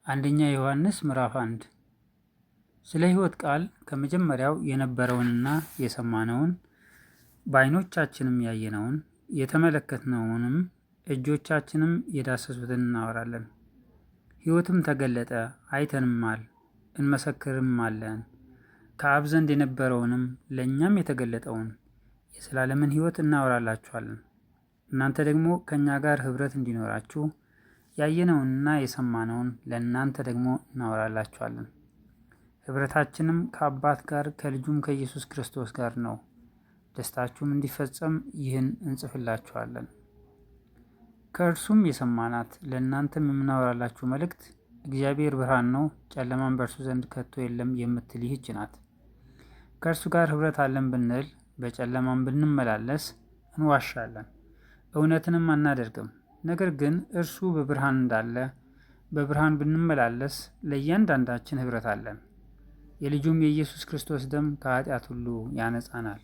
አንደኛ ዮሐንስ ምዕራፍ 1 ስለ ሕይወት ቃል ከመጀመሪያው የነበረውንና የሰማነውን በዓይኖቻችንም ያየነውን የተመለከትነውንም እጆቻችንም የዳሰሱትን እናወራለን። ሕይወትም ተገለጠ፣ አይተንማል፣ እንመሰክርማለን። ከአብ ዘንድ የነበረውንም ለእኛም የተገለጠውን የዘላለምን ሕይወት እናወራላችኋለን። እናንተ ደግሞ ከእኛ ጋር ኅብረት እንዲኖራችሁ ያየነውንና የሰማነውን ለእናንተ ደግሞ እናወራላችኋለን። ኅብረታችንም ከአባት ጋር ከልጁም ከኢየሱስ ክርስቶስ ጋር ነው። ደስታችሁም እንዲፈጸም ይህን እንጽፍላችኋለን። ከእርሱም የሰማናት ለእናንተም የምናወራላችሁ መልእክት እግዚአብሔር ብርሃን ነው፣ ጨለማም በእርሱ ዘንድ ከቶ የለም የምትል ይህች ናት። ከእርሱ ጋር ኅብረት አለን ብንል በጨለማም ብንመላለስ እንዋሻለን፣ እውነትንም አናደርግም። ነገር ግን እርሱ በብርሃን እንዳለ በብርሃን ብንመላለስ ለእያንዳንዳችን ኅብረት አለን። የልጁም የኢየሱስ ክርስቶስ ደም ከኃጢአት ሁሉ ያነጻናል።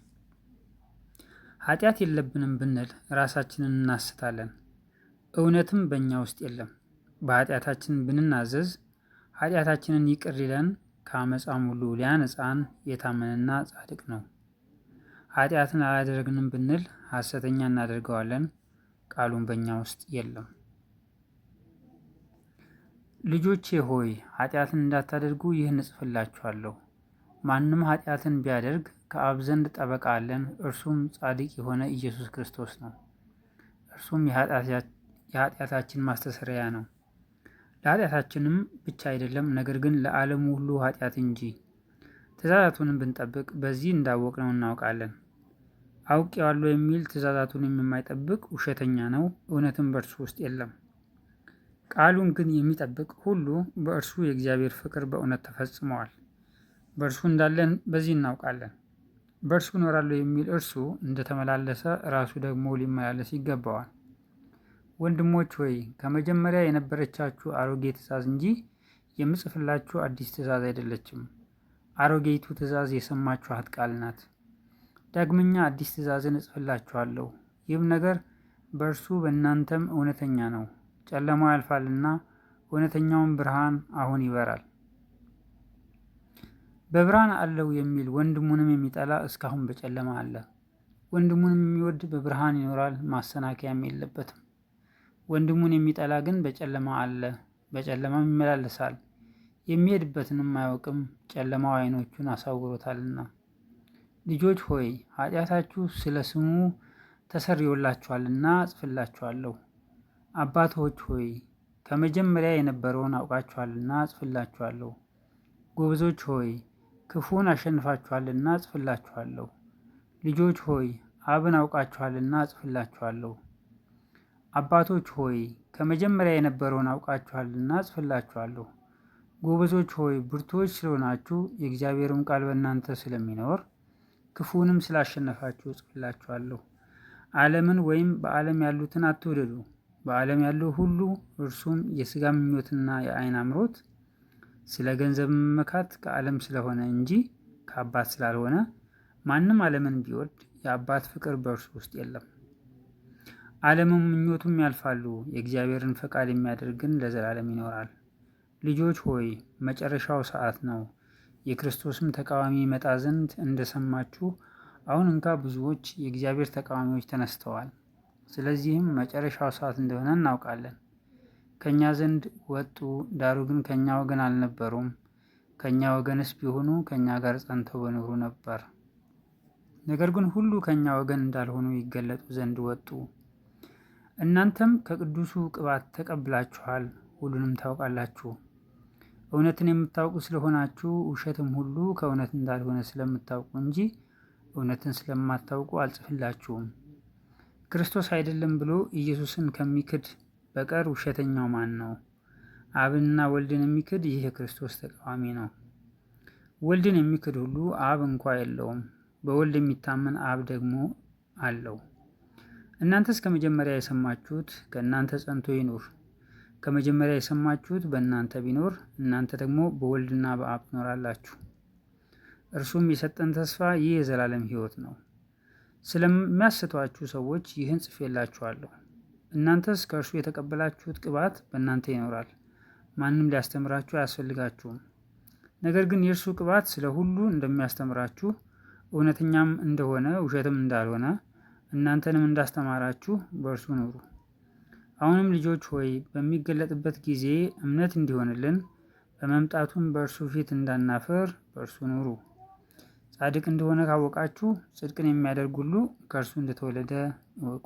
ኃጢአት የለብንም ብንል ራሳችንን እናስታለን፣ እውነትም በእኛ ውስጥ የለም። በኃጢአታችን ብንናዘዝ ኃጢአታችንን ይቅር ሊለን ከአመፃም ሁሉ ሊያነጻን የታመነና ጻድቅ ነው። ኃጢአትን አላደረግንም ብንል ሐሰተኛ እናደርገዋለን፣ ቃሉን በእኛ ውስጥ የለም። ልጆቼ ሆይ ኃጢአትን እንዳታደርጉ ይህን እጽፍላችኋለሁ። ማንም ኃጢአትን ቢያደርግ ከአብ ዘንድ ጠበቃ አለን፣ እርሱም ጻድቅ የሆነ ኢየሱስ ክርስቶስ ነው። እርሱም የኃጢአታችን ማስተስረያ ነው። ለኃጢአታችንም ብቻ አይደለም፣ ነገር ግን ለዓለሙ ሁሉ ኃጢአት እንጂ። ትእዛዛቱንም ብንጠብቅ በዚህ እንዳወቅነው እናውቃለን። አውቄዋለሁ የሚል ትእዛዛቱንም የማይጠብቅ ውሸተኛ ነው፣ እውነትም በእርሱ ውስጥ የለም። ቃሉን ግን የሚጠብቅ ሁሉ በእርሱ የእግዚአብሔር ፍቅር በእውነት ተፈጽመዋል። በእርሱ እንዳለን በዚህ እናውቃለን። በእርሱ እኖራለሁ የሚል እርሱ እንደተመላለሰ ራሱ ደግሞ ሊመላለስ ይገባዋል። ወንድሞች ሆይ ከመጀመሪያ የነበረቻችሁ አሮጌ ትእዛዝ እንጂ የምጽፍላችሁ አዲስ ትእዛዝ አይደለችም። አሮጌይቱ ትእዛዝ የሰማችኋት ቃል ናት። ዳግመኛ አዲስ ትእዛዝን እጽፍላችኋለሁ፣ ይህም ነገር በእርሱ በእናንተም እውነተኛ ነው። ጨለማው ያልፋልና እውነተኛውን ብርሃን አሁን ይበራል። በብርሃን አለው የሚል ወንድሙንም የሚጠላ እስካሁን በጨለማ አለ። ወንድሙንም የሚወድ በብርሃን ይኖራል፣ ማሰናከያም የለበትም። ወንድሙን የሚጠላ ግን በጨለማ አለ፣ በጨለማም ይመላለሳል፣ የሚሄድበትንም አያውቅም፣ ጨለማው ዓይኖቹን አሳውሮታልና። ልጆች ሆይ ኃጢአታችሁ ስለ ስሙ ተሰርዮላችኋልና እጽፍላችኋለሁ። አባቶች ሆይ ከመጀመሪያ የነበረውን አውቃችኋልና እጽፍላችኋለሁ። ጎበዞች ሆይ ክፉን አሸንፋችኋልና እጽፍላችኋለሁ። ልጆች ሆይ አብን አውቃችኋልና እጽፍላችኋለሁ። አባቶች ሆይ ከመጀመሪያ የነበረውን አውቃችኋልና እጽፍላችኋለሁ። ጎበዞች ሆይ ብርቱዎች ስለሆናችሁ የእግዚአብሔርም ቃል በእናንተ ስለሚኖር ክፉንም ስላሸነፋችሁ እጽፍላችኋለሁ። ዓለምን ወይም በዓለም ያሉትን አትውደዱ። በዓለም ያለው ሁሉ እርሱም የሥጋ ምኞትና የዓይን አምሮት፣ ስለ ገንዘብ መመካት ከዓለም ስለሆነ እንጂ ከአባት ስላልሆነ ማንም ዓለምን ቢወድ የአባት ፍቅር በእርሱ ውስጥ የለም። ዓለምም ምኞቱም ያልፋሉ፣ የእግዚአብሔርን ፈቃድ የሚያደርግ ግን ለዘላለም ይኖራል። ልጆች ሆይ መጨረሻው ሰዓት ነው። የክርስቶስም ተቃዋሚ ይመጣ ዘንድ እንደሰማችሁ አሁን እንኳ ብዙዎች የእግዚአብሔር ተቃዋሚዎች ተነስተዋል። ስለዚህም መጨረሻው ሰዓት እንደሆነ እናውቃለን። ከእኛ ዘንድ ወጡ፣ ዳሩ ግን ከእኛ ወገን አልነበሩም። ከእኛ ወገንስ ቢሆኑ ከእኛ ጋር ጸንተው በኖሩ ነበር። ነገር ግን ሁሉ ከእኛ ወገን እንዳልሆኑ ይገለጡ ዘንድ ወጡ። እናንተም ከቅዱሱ ቅባት ተቀብላችኋል፣ ሁሉንም ታውቃላችሁ። እውነትን የምታውቁ ስለሆናችሁ ውሸትም ሁሉ ከእውነት እንዳልሆነ ስለምታውቁ እንጂ እውነትን ስለማታውቁ አልጽፍላችሁም። ክርስቶስ አይደለም ብሎ ኢየሱስን ከሚክድ በቀር ውሸተኛው ማን ነው? አብንና ወልድን የሚክድ ይህ የክርስቶስ ተቃዋሚ ነው። ወልድን የሚክድ ሁሉ አብ እንኳ የለውም። በወልድ የሚታመን አብ ደግሞ አለው። እናንተስ ከመጀመሪያ የሰማችሁት ከእናንተ ጸንቶ ይኑር። ከመጀመሪያ የሰማችሁት በእናንተ ቢኖር እናንተ ደግሞ በወልድና በአብ ትኖራላችሁ። እርሱም የሰጠን ተስፋ ይህ የዘላለም ሕይወት ነው። ስለሚያስቷችሁ ሰዎች ይህን ጽፌላችኋለሁ። እናንተስ ከእርሱ የተቀበላችሁት ቅባት በእናንተ ይኖራል፣ ማንም ሊያስተምራችሁ አያስፈልጋችሁም። ነገር ግን የእርሱ ቅባት ስለ ሁሉ እንደሚያስተምራችሁ እውነተኛም እንደሆነ ውሸትም እንዳልሆነ እናንተንም እንዳስተማራችሁ በእርሱ ኑሩ። አሁንም ልጆች ሆይ በሚገለጥበት ጊዜ እምነት እንዲሆንልን በመምጣቱም በእርሱ ፊት እንዳናፍር በእርሱ ኑሩ። ጻድቅ እንደሆነ ካወቃችሁ ጽድቅን የሚያደርግ ሁሉ ከእርሱ እንደተወለደ እወቁ።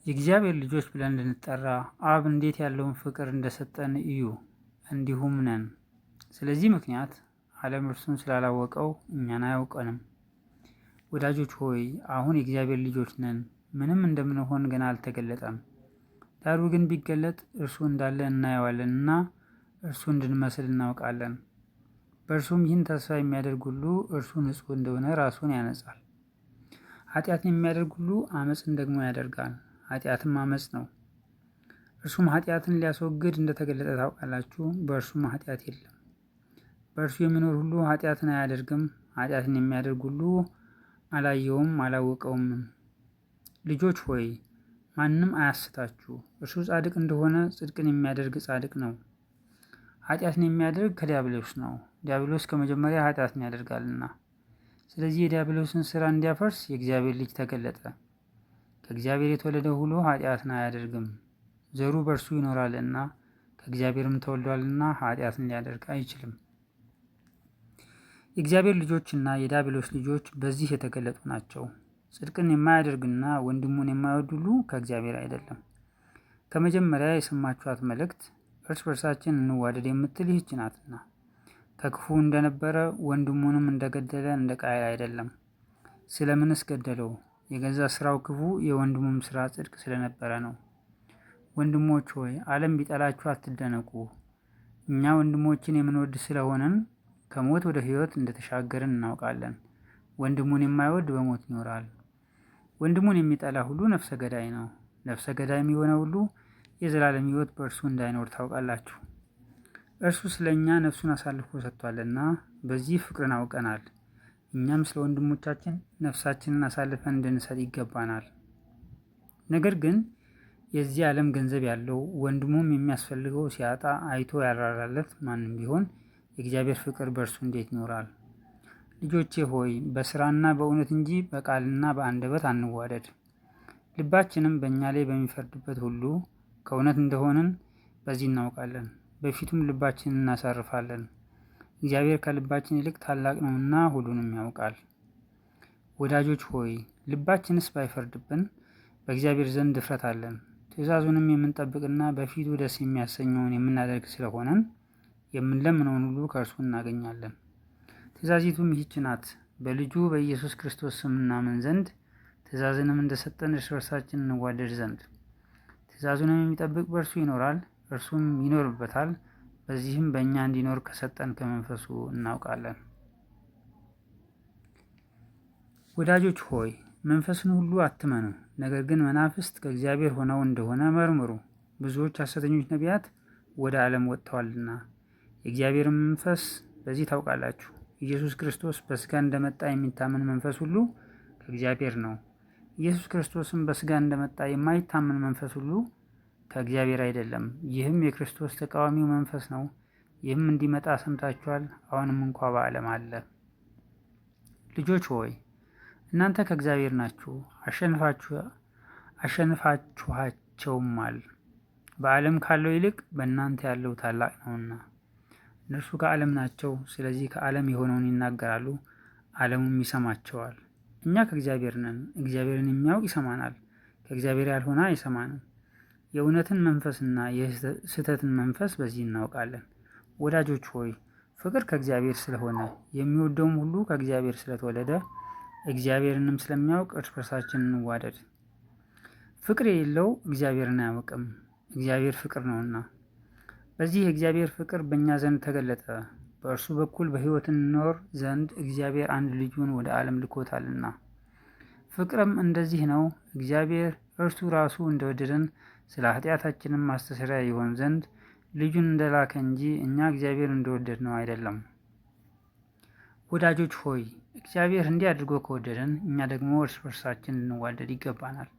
የእግዚአብሔር ልጆች ብለን እንድንጠራ አብ እንዴት ያለውን ፍቅር እንደሰጠን እዩ፣ እንዲሁም ነን። ስለዚህ ምክንያት ዓለም እርሱን ስላላወቀው እኛን አያውቀንም። ወዳጆች ሆይ አሁን የእግዚአብሔር ልጆች ነን፣ ምንም እንደምንሆን ገና አልተገለጠም። ዳሩ ግን ቢገለጥ እርሱ እንዳለ እናየዋለንና እርሱ እንድንመስል እናውቃለን። በእርሱም ይህን ተስፋ የሚያደርግ ሁሉ እርሱ ንጹሕ እንደሆነ ራሱን ያነጻል። ኃጢአትን የሚያደርግ ሁሉ አመፅን ደግሞ ያደርጋል፣ ኃጢአትም አመፅ ነው። እርሱም ኃጢአትን ሊያስወግድ እንደተገለጠ ታውቃላችሁ። በእርሱም ኃጢአት የለም። በእርሱ የሚኖር ሁሉ ኃጢአትን አያደርግም። ኃጢአትን የሚያደርግ ሁሉ አላየውም አላወቀውም። ልጆች ሆይ ማንም አያስታችሁ። እርሱ ጻድቅ እንደሆነ ጽድቅን የሚያደርግ ጻድቅ ነው። ኃጢአትን የሚያደርግ ከዲያብሎስ ነው፣ ዲያብሎስ ከመጀመሪያ ኃጢአትን ያደርጋልና። ስለዚህ የዲያብሎስን ስራ እንዲያፈርስ የእግዚአብሔር ልጅ ተገለጠ። ከእግዚአብሔር የተወለደ ሁሉ ኃጢአትን አያደርግም፣ ዘሩ በእርሱ ይኖራልና ከእግዚአብሔርም ተወልዷልና ኃጢአትን ሊያደርግ አይችልም። የእግዚአብሔር ልጆችና የዲያብሎስ ልጆች በዚህ የተገለጡ ናቸው። ጽድቅን የማያደርግና ወንድሙን የማይወድ ሁሉ ከእግዚአብሔር አይደለም። ከመጀመሪያ የሰማችኋት መልእክት እርስ በርሳችን እንዋደድ የምትል ይህች ናትና፣ ከክፉ እንደነበረ ወንድሙንም እንደገደለ እንደ ቃየል አይደለም። ስለምንስ ገደለው? የገዛ ስራው ክፉ፣ የወንድሙም ስራ ጽድቅ ስለነበረ ነው። ወንድሞች ሆይ ዓለም ቢጠላችሁ አትደነቁ። እኛ ወንድሞችን የምንወድ ስለሆንን ከሞት ወደ ሕይወት እንደተሻገርን እናውቃለን። ወንድሙን የማይወድ በሞት ይኖራል። ወንድሙን የሚጠላ ሁሉ ነፍሰ ገዳይ ነው። ነፍሰ ገዳይ የሚሆነ ሁሉ የዘላለም ሕይወት በእርሱ እንዳይኖር ታውቃላችሁ። እርሱ ስለ እኛ ነፍሱን አሳልፎ ሰጥቷልና በዚህ ፍቅርን አውቀናል። እኛም ስለ ወንድሞቻችን ነፍሳችንን አሳልፈን እንድንሰጥ ይገባናል። ነገር ግን የዚህ ዓለም ገንዘብ ያለው ወንድሙም የሚያስፈልገው ሲያጣ አይቶ ያራራለት ማንም ቢሆን የእግዚአብሔር ፍቅር በእርሱ እንዴት ይኖራል? ልጆቼ ሆይ በስራና በእውነት እንጂ በቃልና በአንደበት አንዋደድ። ልባችንም በእኛ ላይ በሚፈርድበት ሁሉ ከእውነት እንደሆንን በዚህ እናውቃለን፣ በፊቱም ልባችንን እናሳርፋለን። እግዚአብሔር ከልባችን ይልቅ ታላቅ ነውና ሁሉንም ያውቃል። ወዳጆች ሆይ ልባችንስ ባይፈርድብን በእግዚአብሔር ዘንድ ድፍረት አለን። ትእዛዙንም የምንጠብቅና በፊቱ ደስ የሚያሰኘውን የምናደርግ ስለሆነን የምንለምነውን ሁሉ ከእርሱ እናገኛለን። ትእዛዚቱም ይህች ናት፣ በልጁ በኢየሱስ ክርስቶስ ስም እናምን ዘንድ፣ ትእዛዝንም እንደሰጠን እርስ በርሳችን እንዋደድ ዘንድ። ትእዛዙንም የሚጠብቅ በእርሱ ይኖራል፣ እርሱም ይኖርበታል። በዚህም በእኛ እንዲኖር ከሰጠን ከመንፈሱ እናውቃለን። ወዳጆች ሆይ መንፈስን ሁሉ አትመኑ፣ ነገር ግን መናፍስት ከእግዚአብሔር ሆነው እንደሆነ መርምሩ። ብዙዎች ሐሰተኞች ነቢያት ወደ ዓለም ወጥተዋልና። የእግዚአብሔርን መንፈስ በዚህ ታውቃላችሁ። ኢየሱስ ክርስቶስ በሥጋ እንደመጣ የሚታመን መንፈስ ሁሉ ከእግዚአብሔር ነው። ኢየሱስ ክርስቶስም በሥጋ እንደመጣ የማይታመን መንፈስ ሁሉ ከእግዚአብሔር አይደለም። ይህም የክርስቶስ ተቃዋሚው መንፈስ ነው። ይህም እንዲመጣ ሰምታችኋል፣ አሁንም እንኳ በዓለም አለ። ልጆች ሆይ እናንተ ከእግዚአብሔር ናችሁ፣ አሸንፋችኋቸውማል። በዓለም ካለው ይልቅ በእናንተ ያለው ታላቅ ነውና። እነርሱ ከዓለም ናቸው፣ ስለዚህ ከዓለም የሆነውን ይናገራሉ፣ ዓለሙም ይሰማቸዋል። እኛ ከእግዚአብሔር ነን፣ እግዚአብሔርን የሚያውቅ ይሰማናል፣ ከእግዚአብሔር ያልሆነ አይሰማንም። የእውነትን መንፈስና የስህተትን መንፈስ በዚህ እናውቃለን። ወዳጆች ሆይ ፍቅር ከእግዚአብሔር ስለሆነ የሚወደውም ሁሉ ከእግዚአብሔር ስለተወለደ እግዚአብሔርንም ስለሚያውቅ እርስ በርሳችን እንዋደድ። ፍቅር የሌለው እግዚአብሔርን አያውቅም፣ እግዚአብሔር ፍቅር ነውና። በዚህ የእግዚአብሔር ፍቅር በእኛ ዘንድ ተገለጠ፣ በእርሱ በኩል በሕይወት እንኖር ዘንድ እግዚአብሔር አንድ ልጁን ወደ ዓለም ልኮታልና። ፍቅርም እንደዚህ ነው፣ እግዚአብሔር እርሱ ራሱ እንደወደደን ስለ ኃጢአታችንም ማስተስሪያ ይሆን ዘንድ ልጁን እንደላከ እንጂ እኛ እግዚአብሔር እንደወደድ ነው አይደለም። ወዳጆች ሆይ እግዚአብሔር እንዲህ አድርጎ ከወደደን እኛ ደግሞ እርስ በርሳችን ልንዋደድ ይገባናል።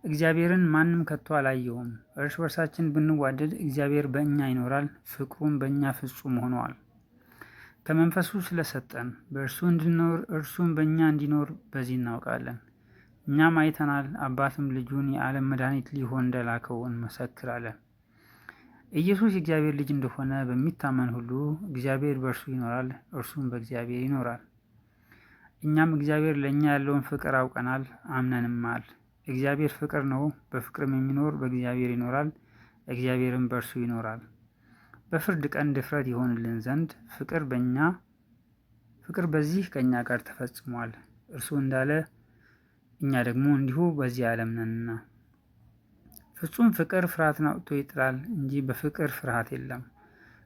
እግዚአብሔርን ማንም ከቶ አላየውም። እርስ በርሳችን ብንዋደድ እግዚአብሔር በእኛ ይኖራል፣ ፍቅሩም በእኛ ፍጹም ሆኗል። ከመንፈሱ ስለሰጠን በእርሱ እንድንኖር እርሱም በእኛ እንዲኖር በዚህ እናውቃለን። እኛም አይተናል፣ አባትም ልጁን የዓለም መድኃኒት ሊሆን እንደላከው እንመሰክራለን። ኢየሱስ የእግዚአብሔር ልጅ እንደሆነ በሚታመን ሁሉ እግዚአብሔር በእርሱ ይኖራል፣ እርሱም በእግዚአብሔር ይኖራል። እኛም እግዚአብሔር ለእኛ ያለውን ፍቅር አውቀናል፣ አምነንማል። እግዚአብሔር ፍቅር ነው። በፍቅርም የሚኖር በእግዚአብሔር ይኖራል፣ እግዚአብሔርም በእርሱ ይኖራል። በፍርድ ቀን ድፍረት ይሆንልን ዘንድ ፍቅር በዚህ ከእኛ ጋር ተፈጽሟል። እርሱ እንዳለ እኛ ደግሞ እንዲሁ በዚህ ዓለም ነንና። ፍጹም ፍቅር ፍርሃትን አውጥቶ ይጥላል እንጂ በፍቅር ፍርሃት የለም።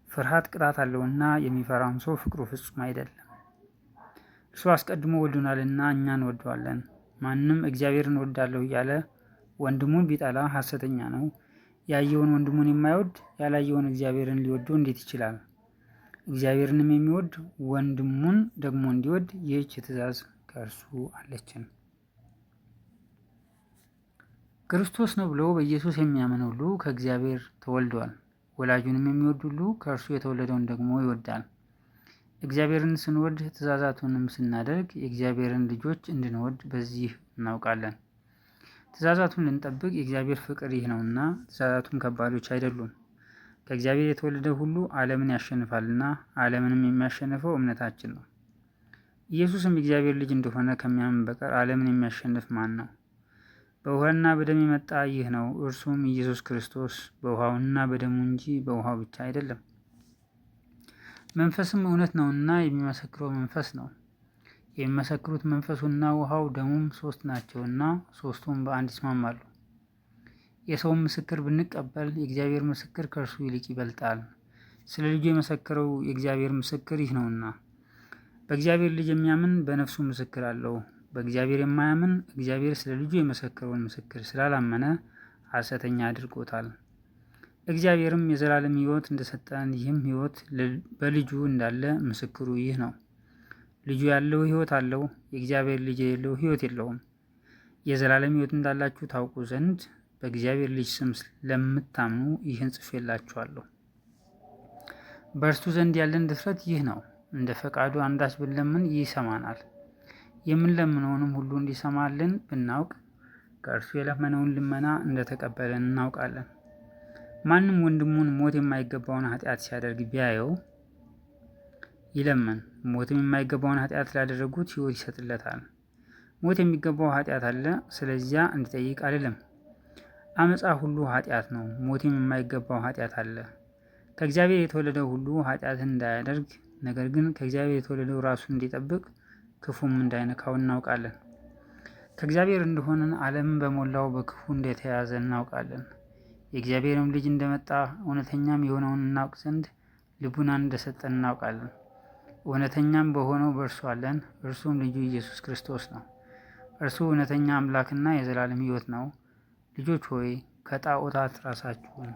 ፍርሃት ቅጣት አለውና የሚፈራም ሰው ፍቅሩ ፍጹም አይደለም። እርሱ አስቀድሞ ወዶናልና እኛ እንወደዋለን። ማንም እግዚአብሔርን እወዳለሁ እያለ ወንድሙን ቢጠላ ሐሰተኛ ነው። ያየውን ወንድሙን የማይወድ ያላየውን እግዚአብሔርን ሊወደው እንዴት ይችላል? እግዚአብሔርንም የሚወድ ወንድሙን ደግሞ እንዲወድ ይህች ትእዛዝ ከእርሱ አለችን። ክርስቶስ ነው ብሎ በኢየሱስ የሚያምን ሁሉ ከእግዚአብሔር ተወልዷል። ወላጁንም የሚወድ ሁሉ ከእርሱ የተወለደውን ደግሞ ይወዳል። እግዚአብሔርን ስንወድ ትእዛዛቱንም ስናደርግ የእግዚአብሔርን ልጆች እንድንወድ በዚህ እናውቃለን። ትእዛዛቱን ልንጠብቅ የእግዚአብሔር ፍቅር ይህ ነውና፣ ትእዛዛቱም ከባዶች አይደሉም። ከእግዚአብሔር የተወለደ ሁሉ ዓለምን ያሸንፋልና፣ ዓለምንም የሚያሸንፈው እምነታችን ነው። ኢየሱስም የእግዚአብሔር ልጅ እንደሆነ ከሚያምን በቀር ዓለምን የሚያሸንፍ ማን ነው? በውሃና በደም የመጣ ይህ ነው፣ እርሱም ኢየሱስ ክርስቶስ በውሃውና በደሙ እንጂ በውሃው ብቻ አይደለም። መንፈስም እውነት ነውና የሚመሰክረው መንፈስ ነው። የሚመሰክሩት መንፈሱና ውሃው ደሙም ሶስት ናቸውና ሶስቱም በአንድ ይስማማሉ። የሰውን ምስክር ብንቀበል የእግዚአብሔር ምስክር ከእርሱ ይልቅ ይበልጣል። ስለ ልጁ የመሰከረው የእግዚአብሔር ምስክር ይህ ነውና። በእግዚአብሔር ልጅ የሚያምን በነፍሱ ምስክር አለው። በእግዚአብሔር የማያምን እግዚአብሔር ስለ ልጁ የመሰከረውን ምስክር ስላላመነ ሐሰተኛ አድርጎታል። እግዚአብሔርም የዘላለም ሕይወት እንደሰጠን ይህም ሕይወት በልጁ እንዳለ ምስክሩ ይህ ነው። ልጁ ያለው ሕይወት አለው፣ የእግዚአብሔር ልጅ የሌለው ሕይወት የለውም። የዘላለም ሕይወት እንዳላችሁ ታውቁ ዘንድ በእግዚአብሔር ልጅ ስም ለምታምኑ ይህን ጽፌላችኋለሁ። በእርሱ ዘንድ ያለን ድፍረት ይህ ነው፣ እንደ ፈቃዱ አንዳች ብንለምን ይሰማናል። የምንለምነውንም ሁሉ እንዲሰማልን ብናውቅ ከእርሱ የለመነውን ልመና እንደተቀበለን እናውቃለን። ማንም ወንድሙን ሞት የማይገባውን ኃጢአት ሲያደርግ ቢያየው ይለመን፣ ሞትም የማይገባውን ኃጢአት ላደረጉት ሕይወት ይሰጥለታል። ሞት የሚገባው ኃጢአት አለ፣ ስለዚያ እንዲጠይቅ አይደለም። አመፃ ሁሉ ኃጢአት ነው፣ ሞትም የማይገባው ኃጢአት አለ። ከእግዚአብሔር የተወለደው ሁሉ ኃጢአትን እንዳያደርግ፣ ነገር ግን ከእግዚአብሔር የተወለደው ራሱን እንዲጠብቅ ክፉም እንዳይነካው እናውቃለን። ከእግዚአብሔር እንደሆነን ዓለምን በሞላው በክፉ እንደተያዘ እናውቃለን። የእግዚአብሔርም ልጅ እንደመጣ እውነተኛም የሆነውን እናውቅ ዘንድ ልቡናን እንደሰጠን እናውቃለን። እውነተኛም በሆነው በእርሱ አለን፣ እርሱም ልጁ ኢየሱስ ክርስቶስ ነው። እርሱ እውነተኛ አምላክና የዘላለም ሕይወት ነው። ልጆች ሆይ ከጣዖታት ራሳችሁን